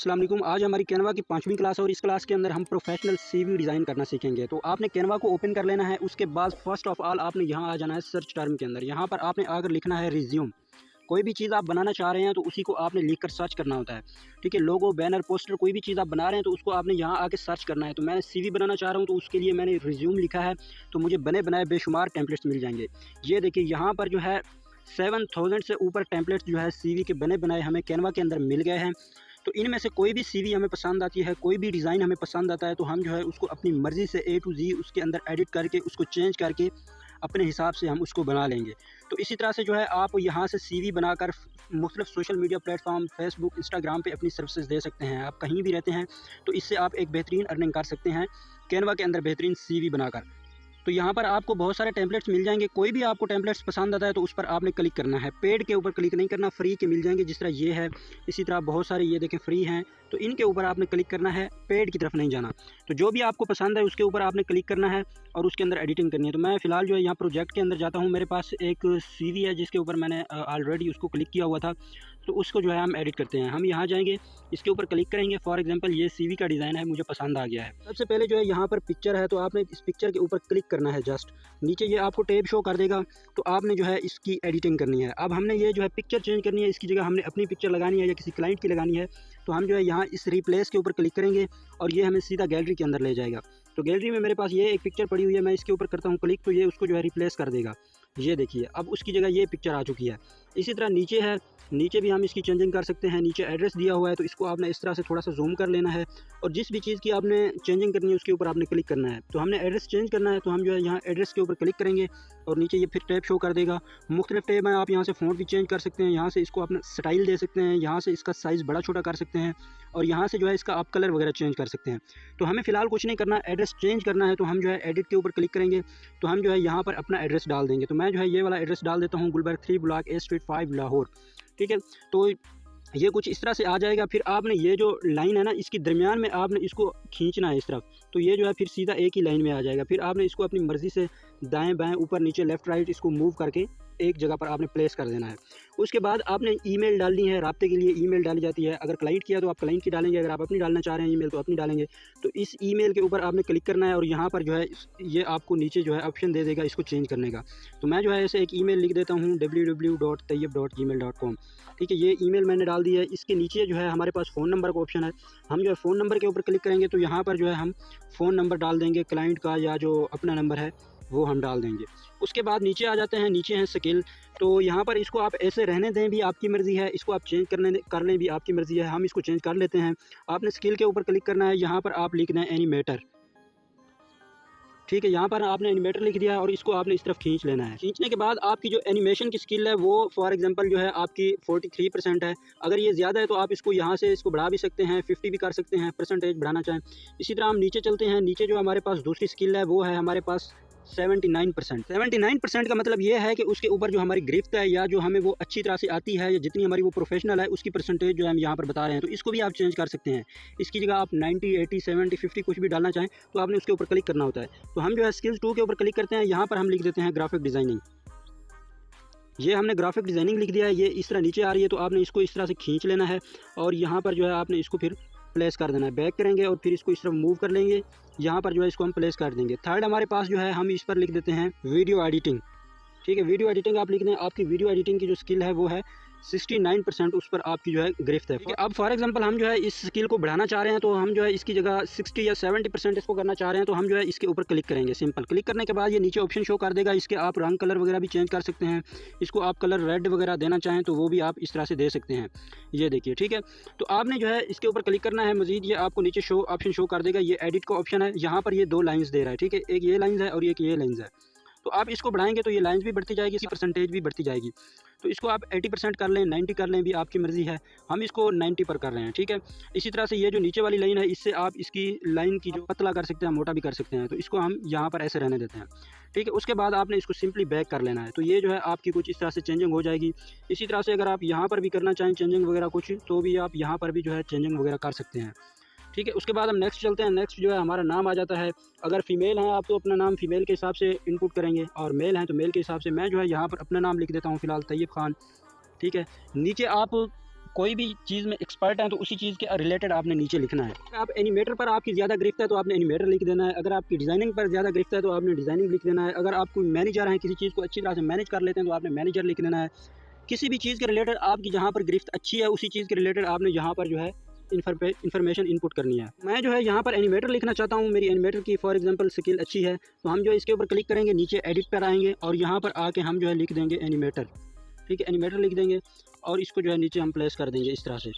अस्सलाम वालेकुम। आज हमारी कैनवा की 5वीं क्लास है और इस क्लास के अंदर हम प्रोफेशनल सीवी डिज़ाइन करना सीखेंगे। तो आपने कैनवा को ओपन कर लेना है। उसके बाद फर्स्ट ऑफ ऑल आपने यहाँ आ जाना है सर्च टर्म के अंदर। यहाँ पर आपने आकर लिखना है रिज्यूम। कोई भी चीज़ आप बनाना चाह रहे हैं तो उसी को आपने लिख कर सर्च करना होता है। ठीक है, लोगो, बैनर, पोस्टर, कोई भी चीज़ आप बना रहे हैं तो उसको आपने यहाँ आके सर्च करना है। तो मैं सीवी बनाना चाह रहा हूँ तो उसके लिए मैंने रिज्यूम लिखा है। तो मुझे बने बनाए बेशुमार टेम्पलेट्स मिल जाएंगे। ये देखिए यहाँ पर जो है 7000 से ऊपर टेम्पलेट्स जो है सीवी के बने बनाए हमें कैनवा के अंदर मिल गए हैं। तो इनमें से कोई भी सीवी हमें पसंद आती है, कोई भी डिज़ाइन हमें पसंद आता है तो हम जो है उसको अपनी मर्ज़ी से A to Z उसके अंदर एडिट करके उसको चेंज करके अपने हिसाब से हम उसको बना लेंगे। तो इसी तरह से जो है आप यहाँ से सीवी बनाकर मुख्तलिफ social media platform Facebook, Instagram पे अपनी सर्विसेज दे सकते हैं। आप कहीं भी रहते हैं तो इससे आप एक बेहतरीन अर्निंग कर सकते हैं कैनवा के अंदर बेहतरीन सीवी बनाकर। तो यहाँ पर आपको बहुत सारे टेम्पलेट्स मिल जाएंगे। कोई भी आपको टेम्पलेट्स पसंद आता है तो उस पर आपने क्लिक करना है। पेड के ऊपर क्लिक नहीं करना, फ्री के मिल जाएंगे जिस तरह ये है। इसी तरह बहुत सारे ये देखें फ्री हैं तो इनके ऊपर आपने क्लिक करना है, पेड की तरफ नहीं जाना। तो जो भी आपको पसंद है उसके ऊपर आपने क्लिक करना है और उसके अंदर एडिटिंग करनी है। तो मैं फ़िलहाल जो है यहाँ प्रोजेक्ट के अंदर जाता हूँ। मेरे पास एक सीवी है जिसके ऊपर मैंने ऑलरेडी उसको क्लिक किया हुआ था। तो उसको जो है हम एडिट करते हैं। हम यहाँ जाएंगे, इसके ऊपर क्लिक करेंगे। फॉर एग्जांपल ये सीवी का डिज़ाइन है, मुझे पसंद आ गया है। सबसे पहले जो है यहाँ पर पिक्चर है तो आपने इस पिक्चर के ऊपर क्लिक करना है। जस्ट नीचे ये आपको टैब शो कर देगा तो आपने जो है इसकी एडिटिंग करनी है। अब हमने ये जो है पिक्चर चेंज करनी है, इसकी जगह हमने अपनी पिक्चर लगानी है या किसी क्लाइंट की लगानी है। तो हम जो है यहाँ इस रिप्लेस के ऊपर क्लिक करेंगे और ये हमें सीधा गैलरी के अंदर ले जाएगा। तो गैलरी में मेरे पास ये एक पिक्चर पड़ी हुई है, मैं इसके ऊपर करता हूँ क्लिक तो ये उसको जो है रिप्लेस कर देगा। ये देखिए अब उसकी जगह ये पिक्चर आ चुकी है। इसी तरह नीचे है, नीचे भी हम इसकी चेंजिंग कर सकते हैं। नीचे एड्रेस दिया हुआ है तो इसको आपने इस तरह से थोड़ा सा जूम कर लेना है और जिस भी चीज़ की आपने चेंजिंग करनी है उसके ऊपर आपने क्लिक करना है। तो हमने एड्रेस चेंज करना है तो हम जो है यहाँ एड्रेस के ऊपर क्लिक करेंगे और नीचे ये फिर टैब शो कर देगा। मुख्तलिफ टैब हैं, आप यहाँ से फ़ॉन्ट भी चेंज कर सकते हैं, यहाँ से इसको अपना स्टाइल दे सकते हैं, यहाँ से इसका साइज़ बड़ा छोटा कर सकते हैं और यहाँ से जो है इसका आप कलर वगैरह चेंज कर सकते हैं। तो हमें फ़िलहाल कुछ नहीं करना, एड्रेस चेंज करना है। तो हम जो है एडिट के ऊपर क्लिक करेंगे तो हम जो है यहाँ पर अपना एड्रेस डाल देंगे। तो मैं जो है ये वाला एड्रेस डाल देता हूँ, Gulberg 3 block A street 5 Lahore. ठीक है, तो ये कुछ इस तरह से आ जाएगा। फिर आपने ये जो लाइन है ना इसकी दरमियान में आपने इसको खींचना है इस तरफ, तो ये जो है फिर सीधा एक ही लाइन में आ जाएगा। फिर आपने इसको अपनी मर्ज़ी से दाएं बाएं ऊपर नीचे लेफ़्ट राइट इसको मूव करके एक जगह पर आपने प्लेस कर देना है। उसके बाद आपने ईमेल डालनी है, राब्ते के लिए ईमेल डाली जाती है। अगर क्लाइंट किया तो आप क्लाइंट की डालेंगे, अगर आप अपनी डालना चाह रहे हैं ईमेल तो अपनी डालेंगे। तो इस ईमेल के ऊपर आपने क्लिक करना है और यहाँ पर जो है ये आपको नीचे जो है ऑप्शन दे देगा इसको चेंज करने का। तो मैं जो है ऐसे एक ईमेल लिख देता हूँ www.tayyib.gmail.com। ठीक है, ये ईमेल मैंने डाल दी है। इसके नीचे जो है हमारे पास फ़ोन नंबर का ऑप्शन है। हम जो है फ़ोन नंबर के ऊपर क्लिक करेंगे तो यहाँ पर जो है हम फ़ोन नंबर डाल देंगे क्लाइंट का या जो अपना नंबर है वो हम डाल देंगे। उसके बाद नीचे आ जाते हैं, नीचे है स्किल। तो यहाँ पर इसको आप ऐसे रहने दें भी आपकी मर्ज़ी है, इसको आप चेंज कर लें भी आपकी मर्ज़ी है। हम इसको चेंज कर लेते हैं। आपने स्किल के ऊपर क्लिक करना है, यहाँ पर आप लिख दें एनिमेटर। ठीक है, यहाँ पर आपने एनिमेटर लिख दिया और इसको आपने इस तरफ खींच लेना है। खींचने के बाद आपकी जो एनिमेशन की स्किल है वो फॉर एग्जांपल जो है आपकी 43% है। अगर ये ज़्यादा है तो आप इसको यहाँ से इसको बढ़ा भी सकते हैं, 50 भी कर सकते हैं, परसेंटेज बढ़ाना चाहें। इसी तरह हम नीचे चलते हैं। नीचे जो हमारे पास दूसरी स्किल है वो है हमारे पास 79%। 79% का मतलब ये है कि उसके ऊपर जो हमारी गिरफ्त है या जो हमें वो अच्छी तरह से आती है या जितनी हमारी वो प्रोफेशनल है उसकी परसेंटेज जो है हम यहाँ पर बता रहे हैं। तो इसको भी आप चेंज कर सकते हैं। इसकी जगह आप 90, 80, 70, 50 कुछ भी डालना चाहें तो आपने उसके ऊपर क्लिक करना होता है। तो हम जो है स्किल्स 2 के ऊपर क्लिक करते हैं। यहाँ पर हम लिख देते हैं ग्राफिक डिज़ाइनिंग। ये हमने ग्राफिक डिज़ाइनिंग लिख दिया है। ये इस तरह नीचे आ रही है तो आपने इसको इस तरह से खींच लेना है और यहाँ पर जो है आपने इसको फिर प्लेस कर देना है। बैक करेंगे और फिर इसको इस तरफ मूव कर लेंगे। यहाँ पर जो है इसको हम प्लेस कर देंगे। थर्ड हमारे पास जो है हम इस पर लिख देते हैं वीडियो एडिटिंग। ठीक है, वीडियो एडिटिंग आप लिख दें। आपकी वीडियो एडिटिंग की जो स्किल है वो है 69%, उस पर आपकी जो है गिरफ्त है। अब फॉर एग्जांपल हम जो है इस स्किल को बढ़ाना चाह रहे हैं तो हम जो है इसकी जगह 60 या 70% इसको करना चाह रहे हैं तो हम जो है इसके ऊपर क्लिक करेंगे। सिंपल क्लिक करने के बाद ये नीचे ऑप्शन शो कर देगा। इसके आप रंग कलर वगैरह भी चेंज कर सकते हैं। इसको आप कलर रेड वगैरह देना चाहें तो वो भी आप इस तरह से दे सकते हैं। ये देखिए, ठीक है, तो आपने जो है इसके ऊपर क्लिक करना है। मजीद ये आपको नीचे शो ऑप्शन शो कर देगा। ये एडिट का ऑप्शन है। यहाँ पर ये 2 लाइन्स दे रहा है। ठीक है, एक ये लाइन्स है और एक ये लाइन्स है। तो आप इसको बढ़ाएंगे तो ये लाइन्स भी बढ़ती जाएगी, इसकी परसेंटेज भी बढ़ती जाएगी। तो इसको आप 80% कर लें, 90 कर लें भी आपकी मर्ज़ी है। हम इसको 90 पर कर रहे हैं। ठीक है, इसी तरह से ये जो नीचे वाली लाइन है इससे आप इसकी लाइन की जो पतला कर सकते हैं, मोटा भी कर सकते हैं। तो इसको हम यहाँ पर ऐसे रहने देते हैं। ठीक है, उसके बाद आपने इसको सिंपली बैक कर लेना है। तो ये जो है आपकी कुछ इस तरह से चेंजिंग हो जाएगी। इसी तरह से अगर आप यहाँ पर भी करना चाहें चेंजिंग वगैरह कुछ तो भी आप यहाँ पर भी जो है चेंजिंग वगैरह कर सकते हैं। ठीक है, उसके बाद हम नेक्स्ट चलते हैं। नेक्स्ट जो है हमारा नाम आ जाता है। अगर फ़ीमेल हैं आप तो अपना नाम फ़ीमेल के हिसाब से इनपुट करेंगे और मेल हैं तो मेल के हिसाब से। मैं जो है यहाँ पर अपना नाम लिख देता हूँ फ़िलहाल तैयब खान। ठीक है, नीचे आप कोई भी चीज़ में एक्सपर्ट हैं तो उसी चीज़ के रिलेटेड आपने नीचे लिखना है। आप एनिमेटर पर आपकी ज़्यादा गिरफ्त है तो आपने एनिमेटर लिख देना है। अगर आपकी डिज़ाइनिंग पर ज़्यादा गिरफ्त है तो आपने डिज़ाइनिंग लिख देना है। अगर आप कोई मैनेजर हैं, किसी चीज़ को अच्छी तरह से मैनेज कर लेते हैं तो आपने मैनेजर लिख देना है। किसी भी चीज़ के रिलेटेड आपकी जहाँ पर गिरफ्त अच्छी है उसी चीज़ के रिलेटेड आपने यहाँ पर जो है इन्फॉर्मेशन इनपुट करनी है। मैं जो है यहाँ पर एनिमेटर लिखना चाहता हूँ, मेरी एनिमेटर की फॉर एग्जांपल स्किल अच्छी है, तो हम जो है इसके ऊपर क्लिक करेंगे, नीचे एडिट पर आएंगे और यहाँ पर आके हम जो है लिख देंगे एनिमेटर। ठीक है, एनिमेटर लिख देंगे और इसको जो है नीचे हम प्लेस कर देंगे इस तरह से।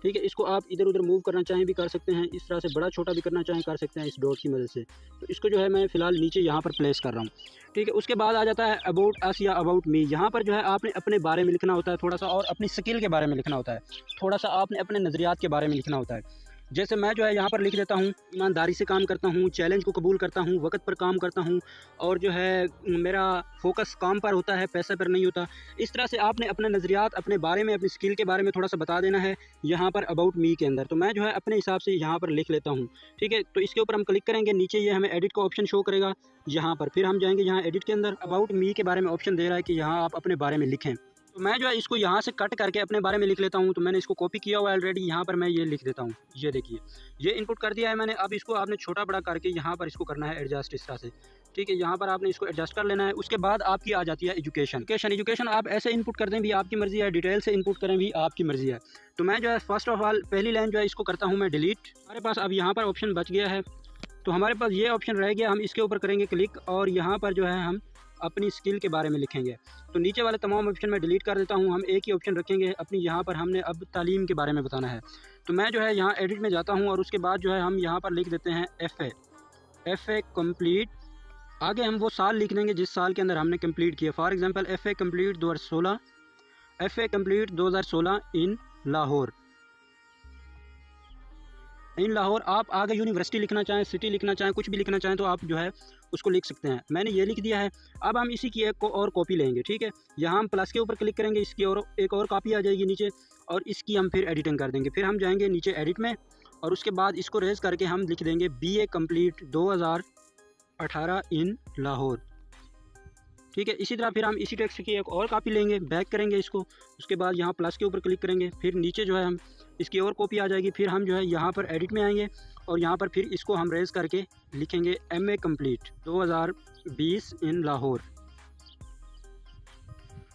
ठीक है, इसको आप इधर उधर मूव करना चाहें भी कर सकते हैं, इस तरह से बड़ा छोटा भी करना चाहें कर सकते हैं इस डॉट की मदद से। तो इसको जो है मैं फ़िलहाल नीचे यहाँ पर प्लेस कर रहा हूँ। ठीक है, उसके बाद आ जाता है अबाउट अस या अबाउट मी। यहाँ पर जो है आपने अपने बारे में लिखना होता है थोड़ा सा, और अपनी स्किल के बारे में लिखना होता है थोड़ा सा, आपने अपने नज़रियात के बारे में लिखना होता है। जैसे मैं जो है यहाँ पर लिख देता हूँ, ईमानदारी से काम करता हूँ, चैलेंज को कबूल करता हूँ, वक्त पर काम करता हूँ, और जो है मेरा फोकस काम पर होता है, पैसे पर नहीं होता। इस तरह से आपने अपने नज़रियात, अपने बारे में, अपनी स्किल के बारे में थोड़ा सा बता देना है यहाँ पर अबाउट मी के अंदर। तो मैं जो है अपने हिसाब से यहाँ पर लिख लेता हूँ। ठीक है, तो इसके ऊपर हम क्लिक करेंगे, नीचे ये हमें एडिट का ऑप्शन शो करेगा यहाँ पर। फिर हम जाएंगे यहाँ एडिट के अंदर, अबाउट मी के बारे में ऑप्शन दे रहा है कि यहाँ आप अपने बारे में लिखें। तो मैं जो है इसको यहाँ से कट करके अपने बारे में लिख लेता हूँ। तो मैंने इसको कॉपी किया हुआ है ऑलरेडी, यहाँ पर मैं ये लिख देता हूँ। ये देखिए, ये इनपुट कर दिया है मैंने। अब इसको आपने छोटा बड़ा करके यहाँ पर इसको करना है एडजस्ट इस तरह से। ठीक है, यहाँ पर आपने इसको एडजस्ट कर लेना है। उसके बाद आपकी आ जाती है एजुकेशन आप ऐसे इनपुट कर दें भी आपकी मर्ज़ी है, डिटेल से इनपुट करें भी आपकी मर्ज़ी है। तो मैं जो है फर्स्ट ऑफ ऑल पहली लाइन जो है इसको करता हूँ मैं डिलीट। हमारे पास अब यहाँ पर ऑप्शन बच गया है, तो हमारे पास ये ऑप्शन रह गया। हम इसके ऊपर करेंगे क्लिक और यहाँ पर जो है हम अपनी स्किल के बारे में लिखेंगे। तो नीचे वाले तमाम ऑप्शन मैं डिलीट कर देता हूँ, हम एक ही ऑप्शन रखेंगे अपनी। यहाँ पर हमने अब तालीम के बारे में बताना है। तो मैं जो है यहाँ एडिट में जाता हूँ और उसके बाद जो है हम यहाँ पर लिख देते हैं FA कंप्लीट। आगे हम वो साल लिख देंगे जिस साल के अंदर हमने कंप्लीट किया। फॉर एग्जांपल FA कंप्लीट 2016 इन लाहौर। आप आगे यूनिवर्सिटी लिखना चाहें, सिटी लिखना चाहें, कुछ भी लिखना चाहें तो आप जो है उसको लिख सकते हैं। मैंने ये लिख दिया है। अब हम इसी की एक को और कॉपी लेंगे। ठीक है, यहाँ हम प्लस के ऊपर क्लिक करेंगे, इसकी और एक और कॉपी आ जाएगी नीचे, और इसकी हम फिर एडिटिंग कर देंगे। फिर हम जाएंगे नीचे एडिट में और उसके बाद इसको रेज करके हम लिख देंगे BA कंप्लीट 2018 इन लाहौर। ठीक है, इसी तरह फिर हम इसी टेक्स्ट की एक और कॉपी लेंगे, बैक करेंगे इसको, उसके बाद यहाँ प्लस के ऊपर क्लिक करेंगे, फिर नीचे जो है हम इसकी और कॉपी आ जाएगी। फिर हम जो है यहाँ पर एडिट में आएंगे और यहाँ पर फिर इसको हम रेज करके लिखेंगे MA कंप्लीट 2020 इन लाहौर।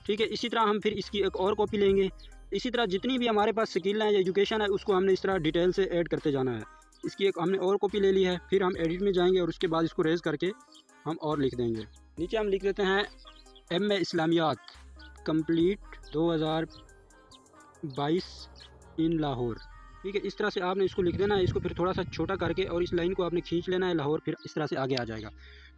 ठीक है, इसी तरह हम फिर इसकी एक और कॉपी लेंगे। इसी तरह जितनी भी हमारे पास स्किल है या एजुकेशन है उसको हमने इस तरह डिटेल से ऐड करते जाना है। इसकी एक हमने और कॉपी ले ली है। फिर हम एडिट में जाएंगे और उसके बाद इसको रेज करके हम और लिख देंगे। नीचे हम लिख देते हैं MA इस्लामियात कंप्लीट 2022 इन लाहौर। ठीक है, इस तरह से आपने इसको लिख देना है। इसको फिर थोड़ा सा छोटा करके और इस लाइन को आपने खींच लेना है लाहौर, फिर इस तरह से आगे आ जाएगा।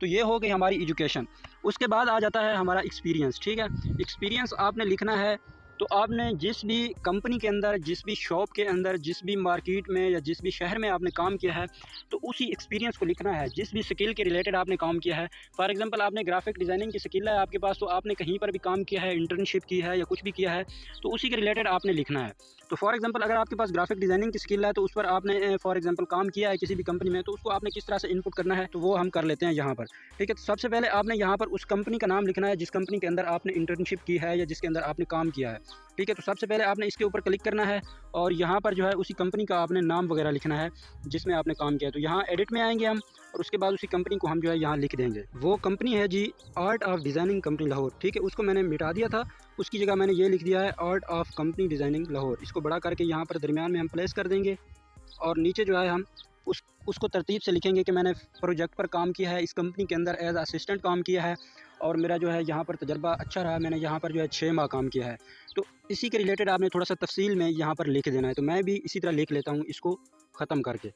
तो ये हो गई हमारी एजुकेशन। उसके बाद आ जाता है हमारा एक्सपीरियंस। ठीक है, एक्सपीरियंस आपने लिखना है। तो आपने जिस भी कंपनी के अंदर, जिस भी शॉप के अंदर, जिस भी मार्केट में या जिस भी शहर में आपने काम किया है तो उसी एक्सपीरियंस को लिखना है, जिस भी स्किल के रिलेटेड आपने काम किया है। फॉर एग्जांपल आपने ग्राफिक डिज़ाइनिंग की स्किल है आपके पास, तो आपने कहीं पर भी काम किया है, इंटर्नशिप की है या कुछ भी किया है, तो उसी के रिलेटेड आपने लिखना है। तो फॉर एग्जांपल अगर आपके पास ग्राफिक डिज़ाइनिंग की स्किल है तो उस पर आपने फॉर एग्जांपल काम किया है किसी भी कंपनी में, तो उसको आपने किस तरह से इनपुट करना है तो वो हम कर लेते हैं यहाँ पर। ठीक है, तो सबसे पहले आपने यहाँ पर उस कंपनी का नाम लिखना है जिस कंपनी के अंदर आपने इंटर्नशिप की है या जिसके अंदर आपने काम किया है। ठीक है, तो सबसे पहले आपने इसके ऊपर क्लिक करना है और यहाँ पर जो है उसी कंपनी का आपने नाम वगैरह लिखना है जिसमें आपने काम किया। तो यहाँ एडिट में आएंगे हम और उसके बाद उसी कंपनी को हम जो है यहाँ लिख देंगे। वो कंपनी है जी art of designing company Lahore. ठीक है, उसको मैंने मिटा दिया था, उसकी जगह मैंने ये लिख दिया है art of company designing Lahore. इसको बड़ा करके यहाँ पर दरमियान में हम प्लेस कर देंगे और नीचे जो है हम उसको तरतीब से लिखेंगे कि मैंने प्रोजेक्ट पर काम किया है, इस कंपनी के अंदर एज असिस्टेंट काम किया है और मेरा जो है यहाँ पर तजर्बा अच्छा रहा, मैंने यहाँ पर जो है 6 माह काम किया है। तो इसी के रिलेटेड आपने थोड़ा सा तफसील में यहाँ पर लिख देना है। तो मैं भी इसी तरह लिख लेता हूँ इसको ख़त्म करके।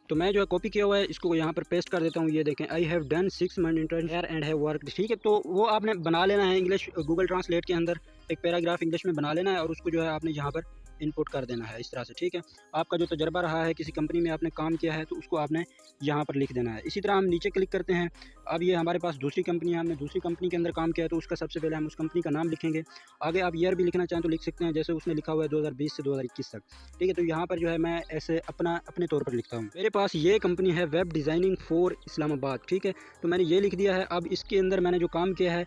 तो मैं जो है कॉपी किया हुआ है इसको यहाँ पर पेस्ट कर देता हूँ। ये देखें, I have done 6 month intern here and have work. ठीक है, तो वो आपने बना लेना है इंग्लिश, गूगल ट्रांसलेट के अंदर एक पैराग्राफ इंग्लिश में बना लेना है और उसको जो है आपने यहाँ पर इनपुट कर देना है इस तरह से। ठीक है, आपका जो तजर्बा रहा है किसी कंपनी में आपने काम किया है तो उसको आपने यहाँ पर लिख देना है। इसी तरह हम नीचे क्लिक करते हैं। अब ये हमारे पास दूसरी कंपनी है, हमने दूसरी कंपनी के अंदर काम किया है तो उसका सबसे पहले हम उस कंपनी का नाम लिखेंगे। आगे आप ईयर भी लिखना चाहें तो लिख सकते हैं, जैसे उसने लिखा हुआ है 2020 से 2021 तक। ठीक है, तो यहाँ पर जो है मैं ऐसे अपने तौर पर लिखता हूँ। मेरे पास ये कंपनी है वेब डिज़ाइनिंग फॉर इस्लामाबाद। ठीक है, तो मैंने ये लिख दिया है। अब इसके अंदर मैंने जो काम किया है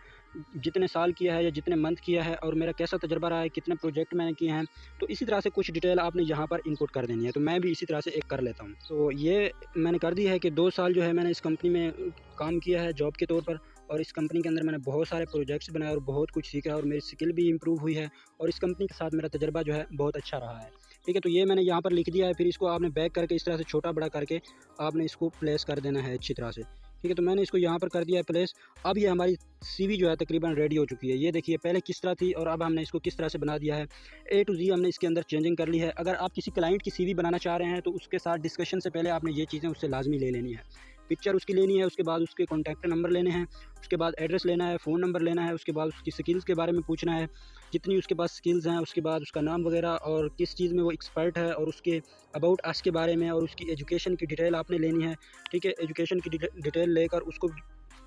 जितने साल किया है या जितने मंथ किया है और मेरा कैसा तजुर्बा रहा है, कितने प्रोजेक्ट मैंने किए हैं। तो इसी तरह से कुछ डिटेल आपने यहाँ पर इनपुट कर देनी है। तो मैं भी इसी तरह से एक कर लेता हूँ। तो ये मैंने कर दी है कि 2 साल जो है मैंने इस कंपनी में काम किया है जॉब के तौर पर, और इस कंपनी के अंदर मैंने बहुत सारे प्रोजेक्ट्स बनाए और बहुत कुछ सीखा है और मेरी स्किल भी इम्प्रूव हुई है और इस कंपनी के साथ मेरा तजुर्बा जो है बहुत अच्छा रहा है। ठीक है, तो ये मैंने यहाँ पर लिख दिया है। फिर इसको आपने बैक करके इस तरह से छोटा बड़ा करके आपने इसको प्लेस कर देना है अच्छी तरह से। ठीक है, तो मैंने इसको यहाँ पर कर दिया है प्लेस। अब ये हमारी सीवी जो है तकरीबन रेडी हो चुकी है। ये देखिए पहले किस तरह थी और अब हमने इसको किस तरह से बना दिया है। ए टू जी हमने इसके अंदर चेंजिंग कर ली है। अगर आप किसी क्लाइंट की सीवी बनाना चाह रहे हैं तो उसके साथ डिस्कशन से पहले आपने ये चीज़ें उससे लाजमी ले लेनी है। पिक्चर उसकी लेनी है, उसके बाद उसके कॉन्टैक्ट नंबर लेने हैं, उसके बाद एड्रेस लेना है, फ़ोन नंबर लेना है, उसके बाद उसकी स्किल्स के बारे में पूछना है, जितनी उसके पास स्किल्स हैं, उसके बाद उसका नाम वगैरह और किस चीज़ में वो एक्सपर्ट है और उसके अबाउट अस के बारे में और उसकी एजुकेशन की डिटेल आपने लेनी है। ठीक है, एजुकेशन की डिटेल लेकर उसको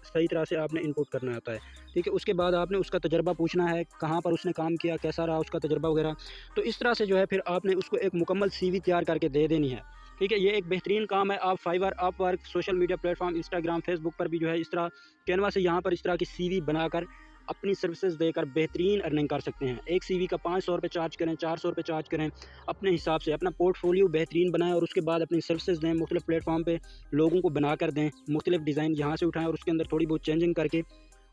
सही तरह से आपने इनपुट करना होता है। ठीक है, उसके बाद आपने उसका तजुर्बा पूछना है, कहाँ पर उसने काम किया, कैसा रहा उसका तजुर्बा वगैरह। तो इस तरह से जो है फिर आपने उसको एक मुकम्मल सीवी तैयार करके दे देनी है। ठीक है, ये एक बेहतरीन काम है। आप Fiverr, Upwork, social media platform, Instagram, Facebook पर भी जो है इस तरह कैनवा से यहाँ पर इस तरह की सीवी बनाकर अपनी सर्विसेज देकर बेहतरीन अर्निंग कर सकते हैं। एक सीवी का 500 रुपये चार्ज करें, 400 रुपये चार्ज करें, अपने हिसाब से अपना पोर्टफोलियो बेहतरीन बनाएं और उसके बाद अपनी सर्विसेज दें, मुख्तलिफ प्लेटफॉर्म पे लोगों को बना कर दें, मुख्तलिफ डिज़ाइन यहाँ से उठाएं और उसके अंदर थोड़ी बहुत चेंजिंग करके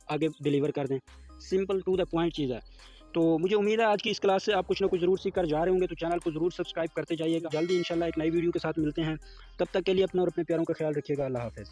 आगे डिलीवर कर दें। सिंपल टू द पॉइंट चीज़ है। तो मुझे उम्मीद है आज की इस क्लास से आप कुछ ना कुछ ज़रूर सीख कर जा रहे होंगे। तो चैनल को ज़रूर सब्सक्राइब करते जाइएगा। जल्दी इंशाल्लाह एक नई वीडियो के साथ मिलते हैं। तब तक के लिए अपना और अपने प्यारों का ख्याल रखिएगा। अल्लाह हाफ़िज़।